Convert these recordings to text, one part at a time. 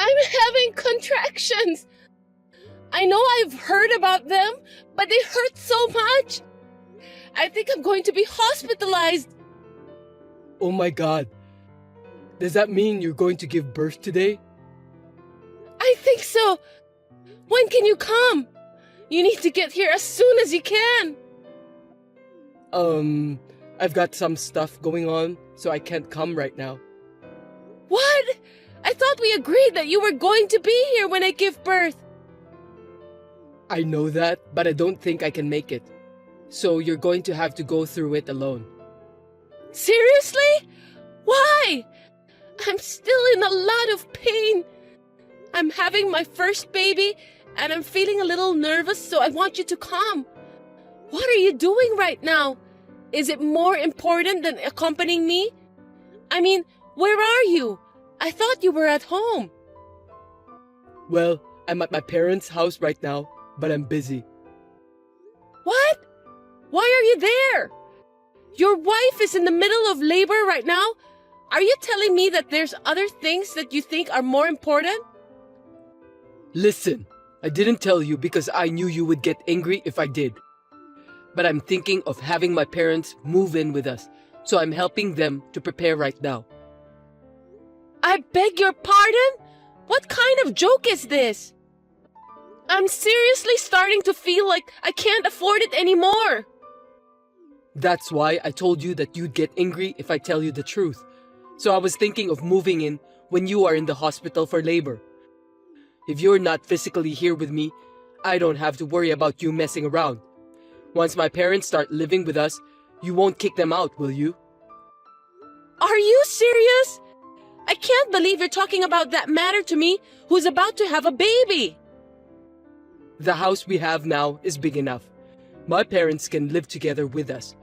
I'm having contractions. I know I've heard about them, but they hurt so much. I think I'm going to be hospitalized. Oh my God. Does that mean you're going to give birth today? I think so. When can you come? You need to get here as soon as you can. I've got some stuff going on, so I can't come right now. What? I thought we agreed that you were going to be here when I give birth. I know that, but I don't think I can make it. So you're going to have to go through it alone. Seriously? Why? I'm still in a lot of pain. I'm having my first baby, and I'm feeling a little nervous, so I want you to come. What are you doing right now? Is it more important than accompanying me? I mean, where are you? I thought you were at home. Well, I'm at my parents' house right now, but I'm busy. What? Why are you there? Your wife is in the middle of labor right now. Are you telling me that there's other things that you think are more important? Listen, I didn't tell you because I knew you would get angry if I did. But I'm thinking of having my parents move in with us, so I'm helping them to prepare right now. I beg your pardon? What kind of joke is this? I'm seriously starting to feel like I can't afford it anymore. That's why I told you that you'd get angry if I tell you the truth. So I was thinking of moving in when you are in the hospital for labor. If you're not physically here with me, I don't have to worry about you messing around. Once my parents start living with us, you won't kick them out, will you? Are you serious? I can't believe you're talking about that matter to me who's about to have a baby. The house we have now is big enough. My parents can live together with us.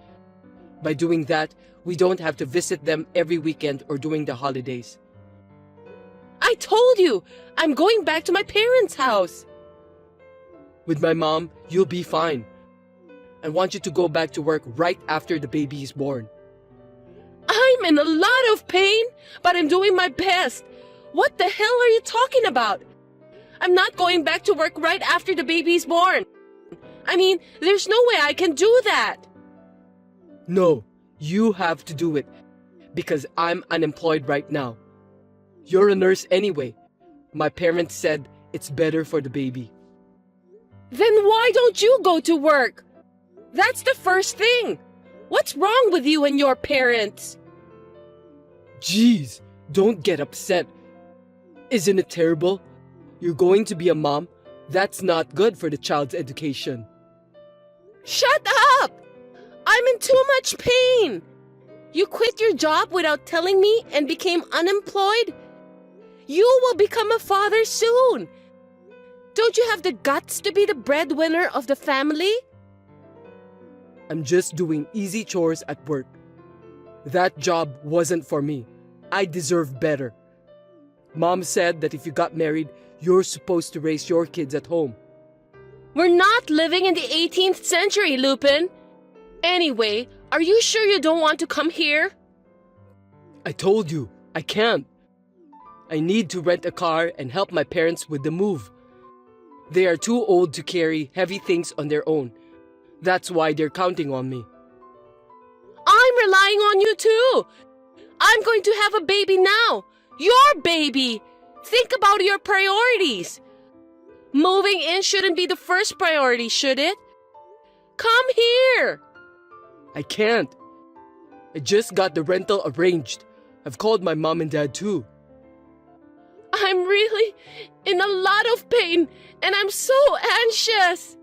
By doing that, we don't have to visit them every weekend or during the holidays. I told you, I'm going back to my parents' house. With my mom, you'll be fine. I want you to go back to work right after the baby is born. I'm in a lot of pain, but I'm doing my best. What the hell are you talking about? I'm not going back to work right after the baby's born. I mean, there's no way I can do that. No, you have to do it because I'm unemployed right now. You're a nurse anyway. My parents said it's better for the baby. Then why don't you go to work? That's the first thing. What's wrong with you and your parents? Jeez, don't get upset. Isn't it terrible? You're going to be a mom. That's not good for the child's education. Shut up! I'm in too much pain. You quit your job without telling me and became unemployed? You will become a father soon. Don't you have the guts to be the breadwinner of the family? I'm just doing easy chores at work. That job wasn't for me. I deserve better. Mom said that if you got married, you're supposed to raise your kids at home. We're not living in the 18th century, Lupin. Anyway, are you sure you don't want to come here? I told you, I can't. I need to rent a car and help my parents with the move. They are too old to carry heavy things on their own. That's why they're counting on me. I'm relying on you too. I'm going to have a baby now. Your baby. Think about your priorities. Moving in shouldn't be the first priority, should it? Come here. I can't. I just got the rental arranged. I've called my mom and dad too. I'm really in a lot of pain and I'm so anxious.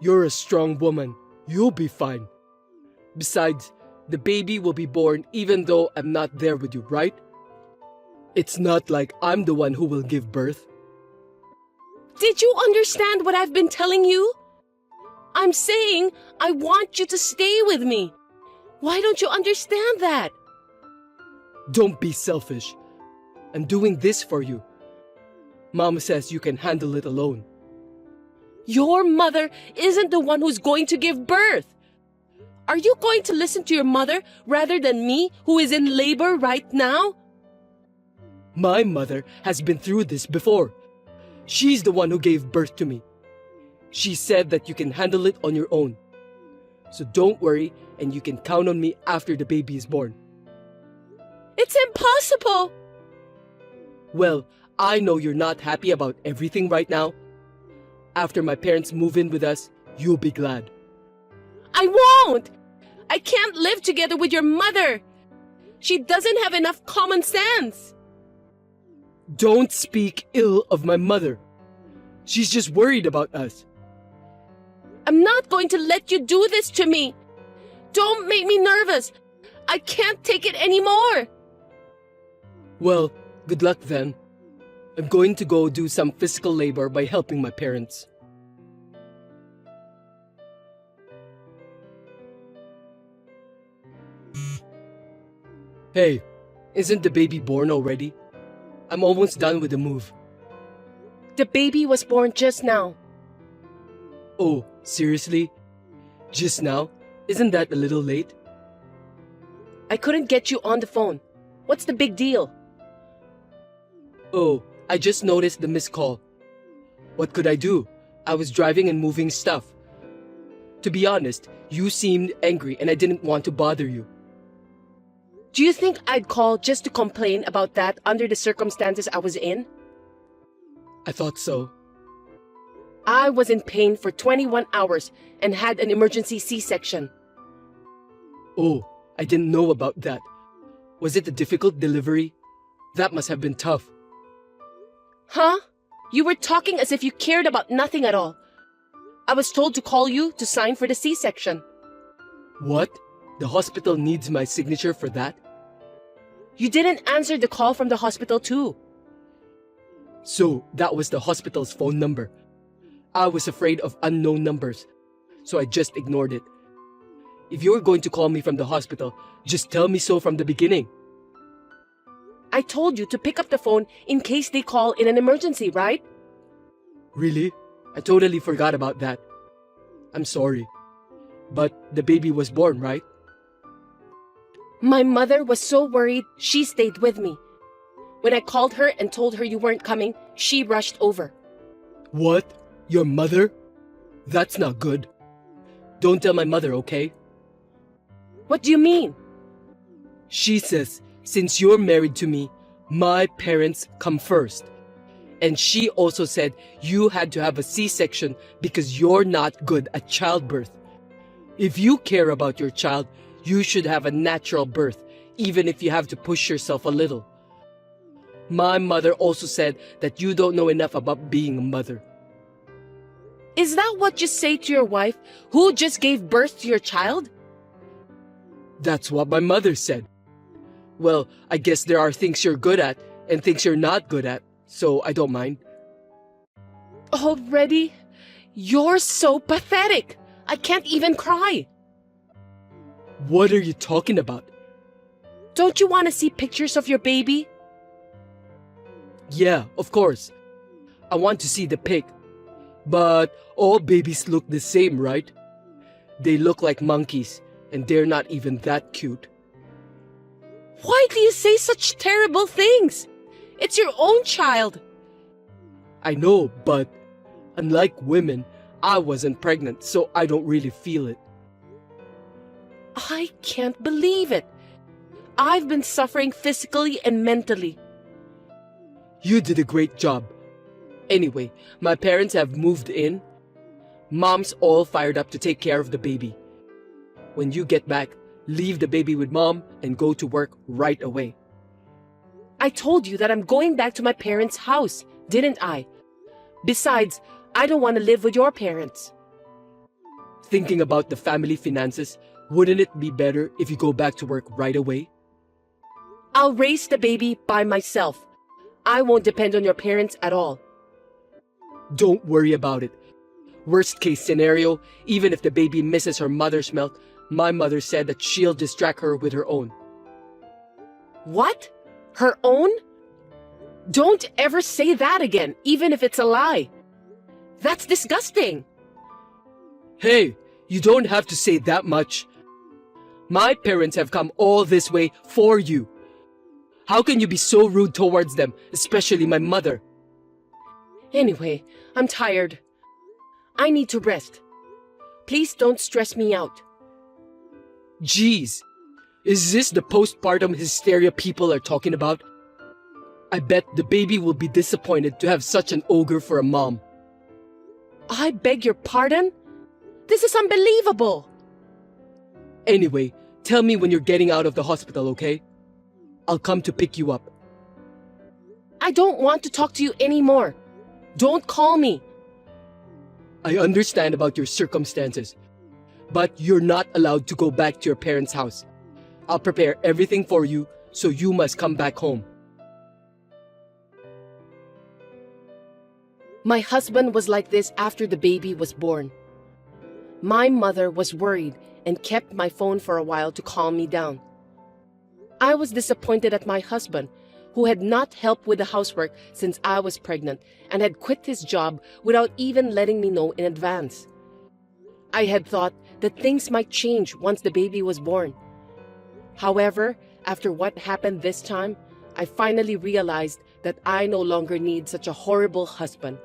You're a strong woman. You'll be fine. Besides, the baby will be born even though I'm not there with you, right? It's not like I'm the one who will give birth. Did you understand what I've been telling you? I'm saying I want you to stay with me. Why don't you understand that? Don't be selfish. I'm doing this for you. Mom says you can handle it alone. Your mother isn't the one who's going to give birth. Are you going to listen to your mother rather than me, who is in labor right now? My mother has been through this before. She's the one who gave birth to me. She said that you can handle it on your own. So don't worry, and you can count on me after the baby is born. It's impossible! Well, I know you're not happy about everything right now. After my parents move in with us, you'll be glad. I won't! I can't live together with your mother! She doesn't have enough common sense! Don't speak ill of my mother. She's just worried about us. I'm not going to let you do this to me! Don't make me nervous! I can't take it anymore! Well, good luck then. I'm going to go do some physical labor by helping my parents. Hey, isn't the baby born already? I'm almost done with the move. The baby was born just now. Oh, seriously? Just now? Isn't that a little late? I couldn't get you on the phone. What's the big deal? Oh, I just noticed the missed call. What could I do? I was driving and moving stuff. To be honest, you seemed angry and I didn't want to bother you. Do you think I'd call just to complain about that under the circumstances I was in? I thought so. I was in pain for 21 hours and had an emergency C-section. Oh, I didn't know about that. Was it a difficult delivery? That must have been tough. Huh? You were talking as if you cared about nothing at all. I was told to call you to sign for the C-section. What? The hospital needs my signature for that? You didn't answer the call from the hospital too. So, that was the hospital's phone number. I was afraid of unknown numbers, so I just ignored it. If you were going to call me from the hospital, just tell me so from the beginning. I told you to pick up the phone in case they call in an emergency, right? Really? I totally forgot about that. I'm sorry. But the baby was born, right? My mother was so worried, she stayed with me. When I called her and told her you weren't coming, she rushed over. What? Your mother? That's not good. Don't tell my mother, okay? What do you mean? She says, since you're married to me, my parents come first. And she also said you had to have a C-section because you're not good at childbirth. If you care about your child, you should have a natural birth, even if you have to push yourself a little. My mother also said that you don't know enough about being a mother. Is that what you say to your wife, who just gave birth to your child? That's what my mother said. Well, I guess there are things you're good at and things you're not good at, so I don't mind. Already? You're so pathetic. I can't even cry. What are you talking about? Don't you want to see pictures of your baby? Yeah, of course. I want to see the pic. But all babies look the same, right? They look like monkeys, and they're not even that cute. Why do you say such terrible things? It's your own child. I know, but unlike women, I wasn't pregnant, so I don't really feel it. I can't believe it. I've been suffering physically and mentally. You did a great job. Anyway, my parents have moved in. Mom's all fired up to take care of the baby. When you get back, leave the baby with Mom and go to work right away. I told you that I'm going back to my parents' house, didn't I? Besides, I don't want to live with your parents. Thinking about the family finances, wouldn't it be better if you go back to work right away? I'll raise the baby by myself. I won't depend on your parents at all. Don't worry about it. Worst case scenario, even if the baby misses her mother's milk, my mother said that she'll distract her with her own. What? Her own? Don't ever say that again, even if it's a lie. That's disgusting. Hey, you don't have to say that much. My parents have come all this way for you. How can you be so rude towards them, especially my mother? Anyway, I'm tired. I need to rest. Please don't stress me out. Jeez, is this the postpartum hysteria people are talking about? I bet the baby will be disappointed to have such an ogre for a mom. I beg your pardon? This is unbelievable. Anyway, tell me when you're getting out of the hospital, okay? I'll come to pick you up. I don't want to talk to you anymore. Don't call me. I understand about your circumstances, but you're not allowed to go back to your parents' house. I'll prepare everything for you, so you must come back home. My husband was like this after the baby was born. My mother was worried and kept my phone for a while to calm me down. I was disappointed at my husband, who had not helped with the housework since I was pregnant and had quit his job without even letting me know in advance. I had thought that things might change once the baby was born. However, after what happened this time, I finally realized that I no longer need such a horrible husband.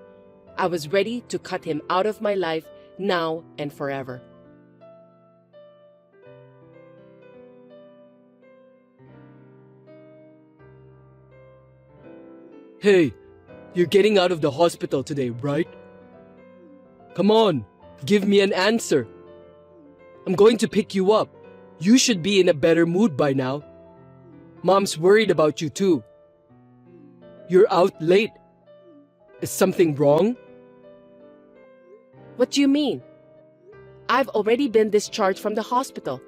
I was ready to cut him out of my life now and forever. Hey, you're getting out of the hospital today, right? Come on, give me an answer. I'm going to pick you up. You should be in a better mood by now. Mom's worried about you too. You're out late. Is something wrong? What do you mean? I've already been discharged from the hospital.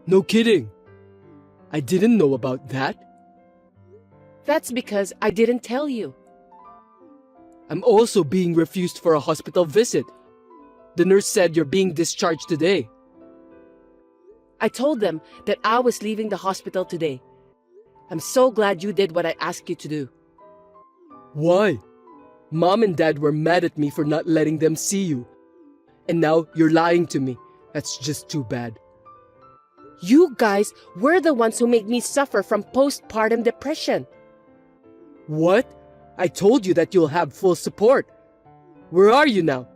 No kidding. I didn't know about that. That's because I didn't tell you. I'm also being refused for a hospital visit. The nurse said you're being discharged today. I told them that I was leaving the hospital today. I'm so glad you did what I asked you to do. Why? Mom and Dad were mad at me for not letting them see you. And now you're lying to me. That's just too bad. You guys were the ones who made me suffer from postpartum depression. What? I told you that you'll have full support. Where are you now?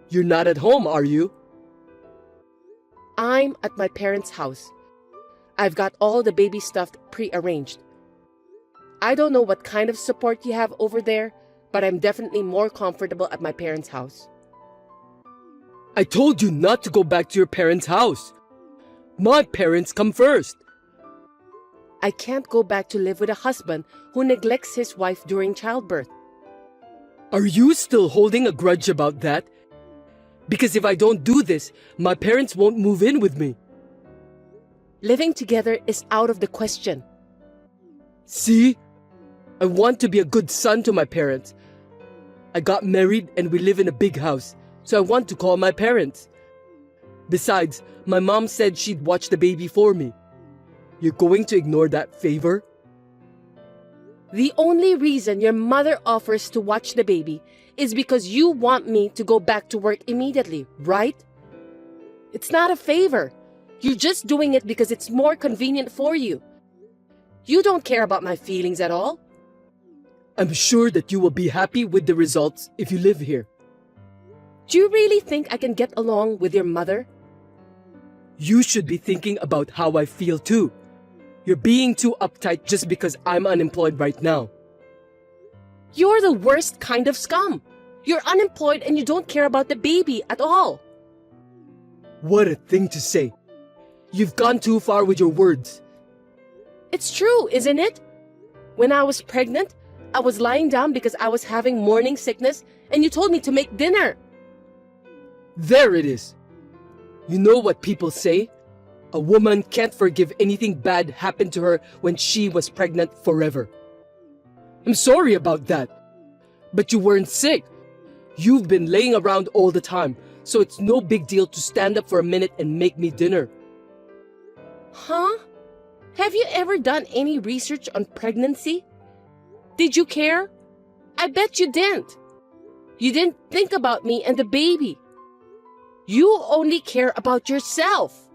You're not at home, are you? I'm at my parents' house. I've got all the baby stuff pre-arranged. I don't know what kind of support you have over there, but I'm definitely more comfortable at my parents' house. I told you not to go back to your parents' house. My parents come first. I can't go back to live with a husband who neglects his wife during childbirth. Are you still holding a grudge about that? Because if I don't do this, my parents won't move in with me. Living together is out of the question. See? I want to be a good son to my parents. I got married and we live in a big house, so I want to call my parents. Besides, my mom said she'd watch the baby for me. You're going to ignore that favor? The only reason your mother offers to watch the baby is because you want me to go back to work immediately, right? It's not a favor. You're just doing it because it's more convenient for you. You don't care about my feelings at all. I'm sure that you will be happy with the results if you live here. Do you really think I can get along with your mother? You should be thinking about how I feel too. You're being too uptight just because I'm unemployed right now. You're the worst kind of scum. You're unemployed and you don't care about the baby at all. What a thing to say. You've gone too far with your words. It's true, isn't it? When I was pregnant, I was lying down because I was having morning sickness and you told me to make dinner. There it is. You know what people say? A woman can't forgive anything bad happened to her when she was pregnant forever. I'm sorry about that. But you weren't sick. You've been laying around all the time, so it's no big deal to stand up for a minute and make me dinner. Huh? Have you ever done any research on pregnancy? Did you care? I bet you didn't. You didn't think about me and the baby. You only care about yourself.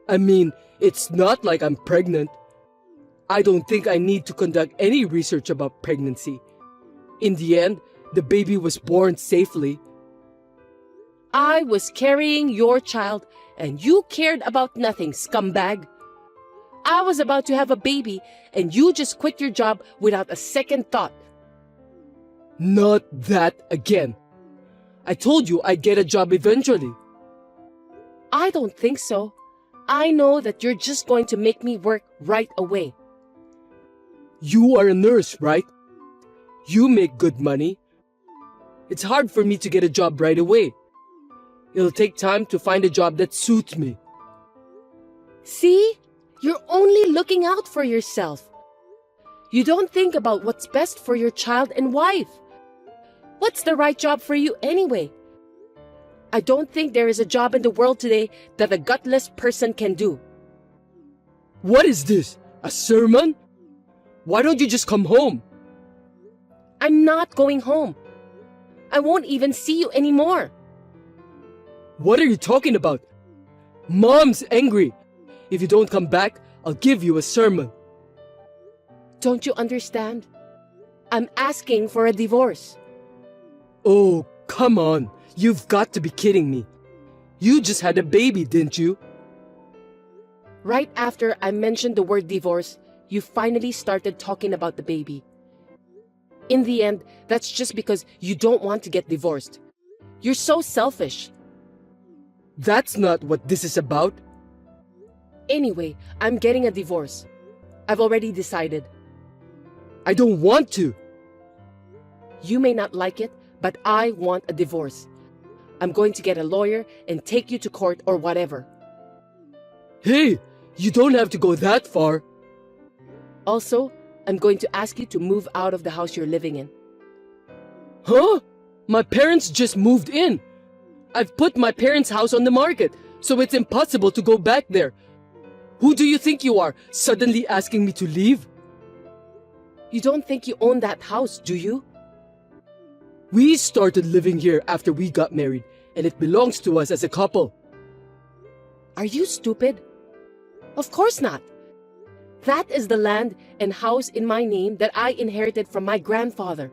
I mean, it's not like I'm pregnant. I don't think I need to conduct any research about pregnancy. In the end, the baby was born safely. I was carrying your child and you cared about nothing, scumbag. I was about to have a baby and you just quit your job without a second thought. Not that again. I told you I'd get a job eventually. I don't think so. I know that you're just going to make me work right away. You are a nurse, right? You make good money. It's hard for me to get a job right away. It'll take time to find a job that suits me. See? You're only looking out for yourself. You don't think about what's best for your child and wife. What's the right job for you anyway? I don't think there is a job in the world today that a gutless person can do. What is this? A sermon? Why don't you just come home? I'm not going home. I won't even see you anymore. What are you talking about? Mom's angry. If you don't come back, I'll give you a sermon. Don't you understand? I'm asking for a divorce. Oh, come on. You've got to be kidding me. You just had a baby, didn't you? Right after I mentioned the word divorce, you finally started talking about the baby. In the end, that's just because you don't want to get divorced. You're so selfish. That's not what this is about. Anyway, I'm getting a divorce. I've already decided. I don't want to. You may not like it, but I want a divorce. I'm going to get a lawyer and take you to court or whatever. Hey, you don't have to go that far. Also, I'm going to ask you to move out of the house you're living in. Huh? My parents just moved in. I've put my parents' house on the market, so it's impossible to go back there. Who do you think you are, suddenly asking me to leave? You don't think you own that house, do you? We started living here after we got married, and it belongs to us as a couple. Are you stupid? Of course not. That is the land and house in my name that I inherited from my grandfather.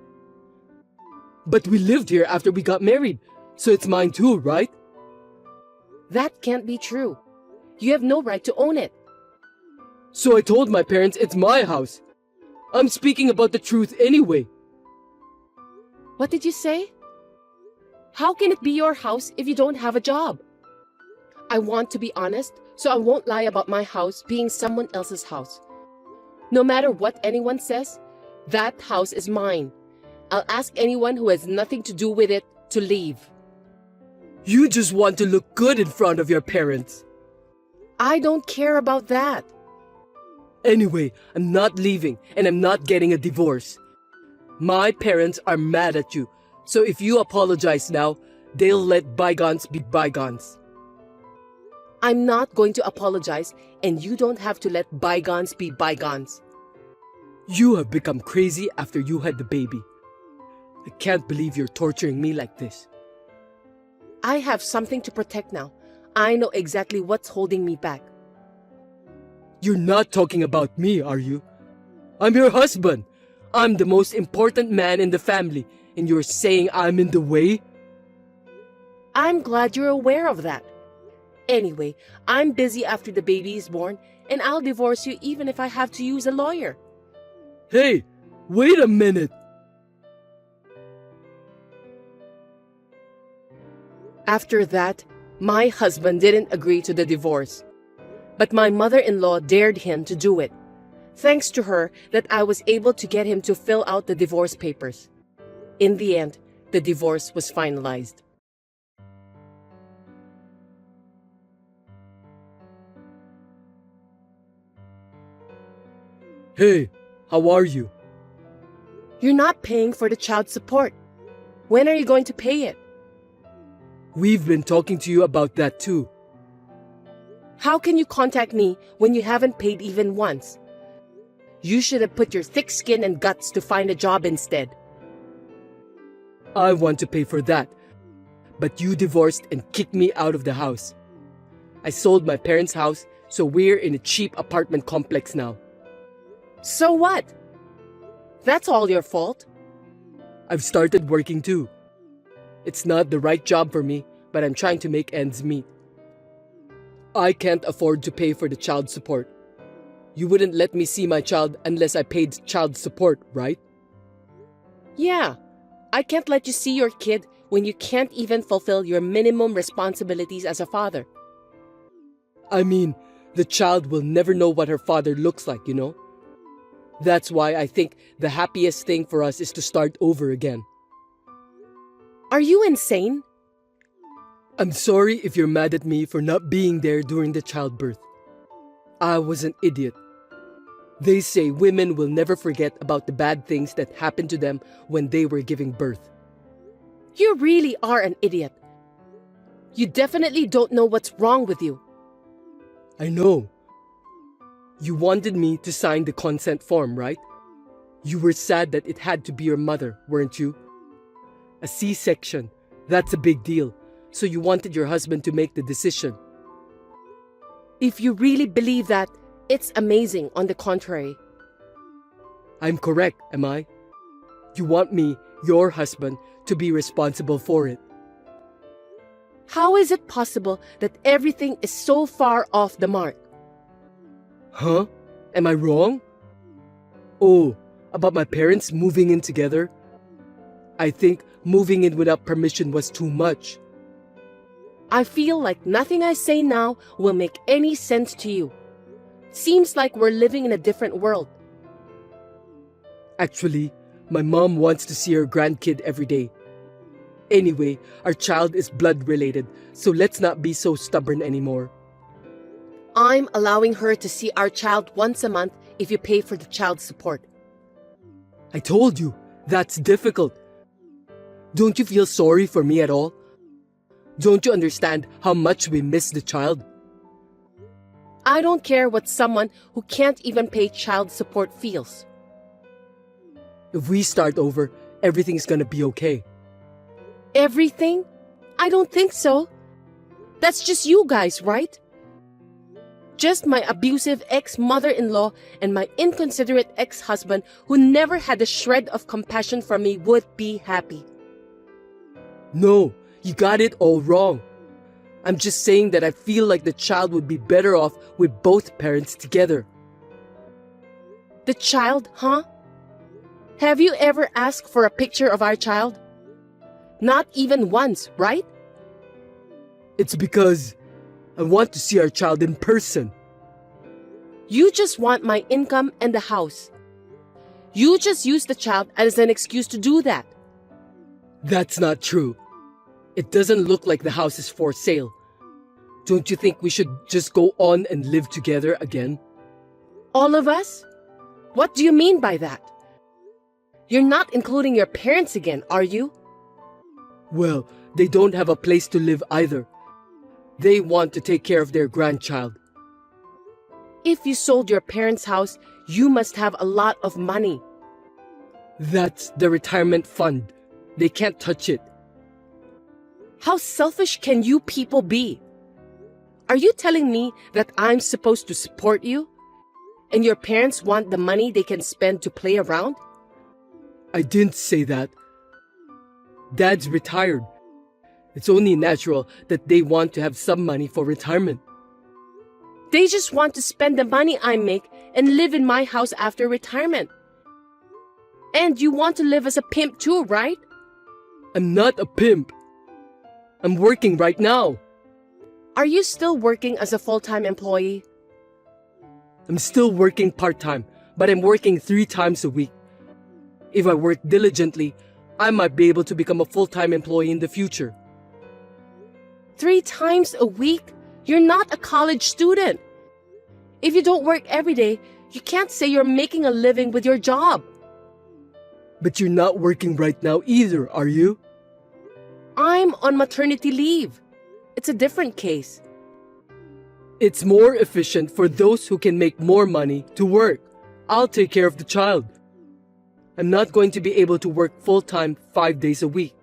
But we lived here after we got married, so it's mine too, right? That can't be true. You have no right to own it. So I told my parents it's my house. I'm speaking about the truth anyway. What did you say? How can it be your house if you don't have a job? I want to be honest, so I won't lie about my house being someone else's house. No matter what anyone says, that house is mine. I'll ask anyone who has nothing to do with it to leave. You just want to look good in front of your parents. I don't care about that. Anyway, I'm not leaving and I'm not getting a divorce. My parents are mad at you, so if you apologize now, they'll let bygones be bygones. I'm not going to apologize, and you don't have to let bygones be bygones. You have become crazy after you had the baby. I can't believe you're torturing me like this. I have something to protect now. I know exactly what's holding me back. You're not talking about me, are you? I'm your husband. I'm the most important man in the family, and you're saying I'm in the way? I'm glad you're aware of that. Anyway, I'm busy after the baby is born, and I'll divorce you even if I have to use a lawyer. Hey, wait a minute. After that, my husband didn't agree to the divorce. But my mother-in-law dared him to do it. Thanks to her that I was able to get him to fill out the divorce papers. In the end, the divorce was finalized. Hey, how are you? You're not paying for the child support. When are you going to pay it? We've been talking to you about that too. How can you contact me when you haven't paid even once? You should have put your thick skin and guts to find a job instead. I want to pay for that, but you divorced and kicked me out of the house. I sold my parents' house, so we're in a cheap apartment complex now. So what? That's all your fault. I've started working too. It's not the right job for me, but I'm trying to make ends meet. I can't afford to pay for the child support. You wouldn't let me see my child unless I paid child support, right? Yeah, I can't let you see your kid when you can't even fulfill your minimum responsibilities as a father. I mean, the child will never know what her father looks like, you know? That's why I think the happiest thing for us is to start over again. Are you insane? I'm sorry if you're mad at me for not being there during the childbirth. I was an idiot. They say women will never forget about the bad things that happened to them when they were giving birth. You really are an idiot. You definitely don't know what's wrong with you. I know. You wanted me to sign the consent form, right? You were sad that it had to be your mother, weren't you? A C-section, that's a big deal. So you wanted your husband to make the decision. If you really believe that, it's amazing on the contrary. I'm correct, am I? You want me, your husband, to be responsible for it. How is it possible that everything is so far off the mark? Huh? Am I wrong? Oh, about my parents moving in together? I think moving in without permission was too much. I feel like nothing I say now will make any sense to you. Seems like we're living in a different world. Actually, my mom wants to see her grandkid every day. Anyway, our child is blood related, so let's not be so stubborn anymore. I'm allowing her to see our child once a month if you pay for the child support. I told you, that's difficult. Don't you feel sorry for me at all? Don't you understand how much we miss the child? I don't care what someone who can't even pay child support feels. If we start over, everything's gonna be okay. Everything? I don't think so. That's just you guys, right? Just my abusive ex-mother-in-law and my inconsiderate ex-husband who never had a shred of compassion for me would be happy. No, you got it all wrong. I'm just saying that I feel like the child would be better off with both parents together. The child, huh? Have you ever asked for a picture of our child? Not even once, right? It's because I want to see our child in person. You just want my income and the house. You just use the child as an excuse to do that. That's not true. It doesn't look like the house is for sale. Don't you think we should just go on and live together again? All of us? What do you mean by that? You're not including your parents again, are you? Well, they don't have a place to live either. They want to take care of their grandchild. If you sold your parents' house, you must have a lot of money. That's the retirement fund. They can't touch it. How selfish can you people be? Are you telling me that I'm supposed to support you? And your parents want the money they can spend to play around? I didn't say that. Dad's retired. It's only natural that they want to have some money for retirement. They just want to spend the money I make and live in my house after retirement. And you want to live as a pimp too, right? I'm not a pimp. I'm working right now. Are you still working as a full-time employee? I'm still working part-time, but I'm working 3 times a week. If I work diligently, I might be able to become a full-time employee in the future. 3 times a week? You're not a college student. If you don't work every day, you can't say you're making a living with your job. But you're not working right now either, are you? I'm on maternity leave. It's a different case. It's more efficient for those who can make more money to work. I'll take care of the child. I'm not going to be able to work full-time 5 days a week.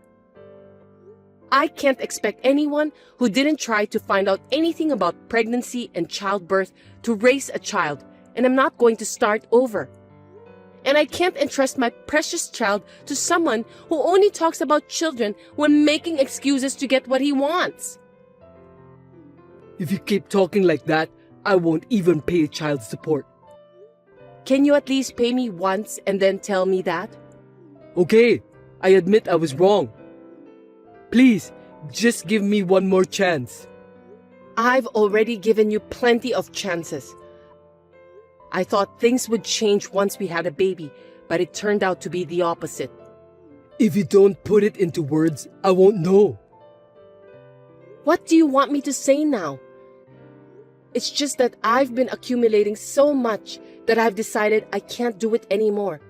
I can't expect anyone who didn't try to find out anything about pregnancy and childbirth to raise a child, and I'm not going to start over. And I can't entrust my precious child to someone who only talks about children when making excuses to get what he wants. If you keep talking like that, I won't even pay child support. Can you at least pay me once and then tell me that? Okay, I admit I was wrong. Please, just give me one more chance. I've already given you plenty of chances. I thought things would change once we had a baby, but it turned out to be the opposite. If you don't put it into words, I won't know. What do you want me to say now? It's just that I've been accumulating so much that I've decided I can't do it anymore.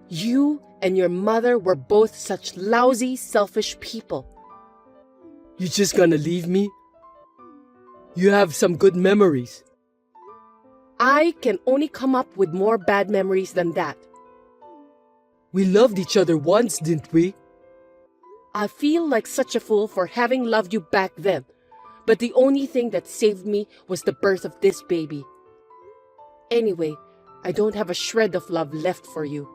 You and your mother were both such lousy, selfish people. You just gonna leave me? You have some good memories. I can only come up with more bad memories than that. We loved each other once, didn't we? I feel like such a fool for having loved you back then, but the only thing that saved me was the birth of this baby. Anyway, I don't have a shred of love left for you.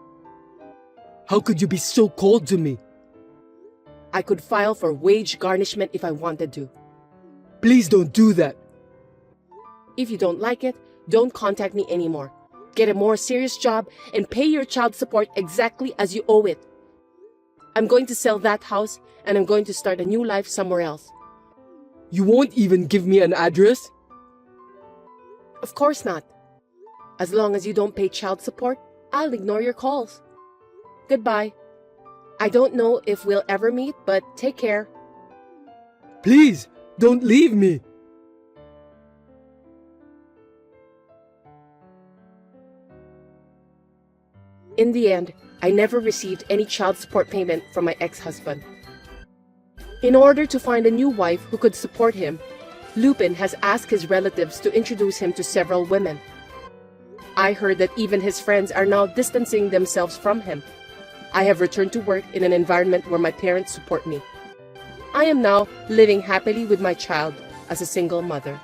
How could you be so cold to me? I could file for wage garnishment if I wanted to. Please don't do that. If you don't like it, don't contact me anymore. Get a more serious job and pay your child support exactly as you owe it. I'm going to sell that house and I'm going to start a new life somewhere else. You won't even give me an address? Of course not. As long as you don't pay child support, I'll ignore your calls. Goodbye. I don't know if we'll ever meet, but take care. Please, don't leave me. In the end, I never received any child support payment from my ex-husband. In order to find a new wife who could support him, Lupin has asked his relatives to introduce him to several women. I heard that even his friends are now distancing themselves from him. I have returned to work in an environment where my parents support me. I am now living happily with my child as a single mother.